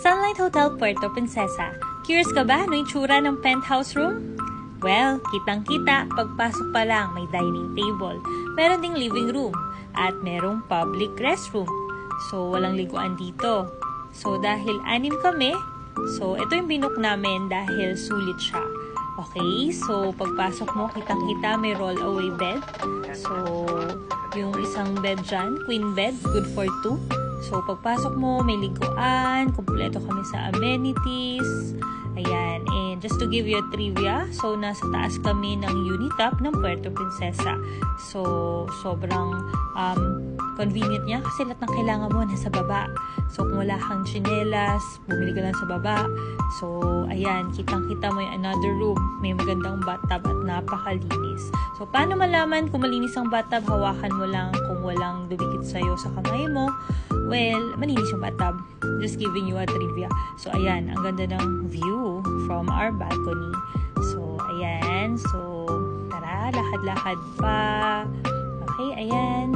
Sunlight Hotel Puerto Princesa. Curious ka ba ano yung tsura ng penthouse room? Well, kitang-kita, pagpasok pa lang may dining table. Meron ding living room at merong public restroom. So, walang liguan dito. So, dahil 6 kami, so ito yung binook namin dahil sulit siya. Okay, so pagpasok mo, kitang-kita may roll-away bed. So, yung isang bed dyan, queen bed, good for 2. So, pagpasok mo, may liguan, kumpleto kami sa amenities. Ayan, and just to give you a trivia, so nasa taas kami ng Unitop ng Puerto Princesa. So, sobrang convenient niya kasi lahat ng kailangan mo nasa baba. So, kung wala kang tsinelas, bumili ka lang sa baba. So, ayan, kitang-kita mo yung another room. May magandang bathtub at napakalinis. So, paano malaman kung malinis ang bathtub? Hawakan mo lang kung walang dumikit sa'yo sa kamay mo. Well, malinis yung bathtub. Just giving you a trivia. So, ayan, ang ganda ng view from our balcony. So, ayan. So, tara, lakad-lakad pa. Okay, ayan.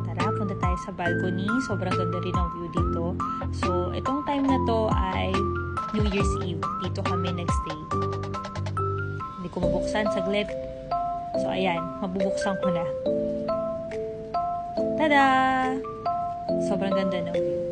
Tara, punta tayo sa balcony. Sobrang ganda rin ang view dito. So, itong time na to ay New Year's Eve. Dito kami nagstay. Hindi ko mabuksan, saglit. So, ayan, mabubuksan ko na. Tada! Sobrang ganda ng view.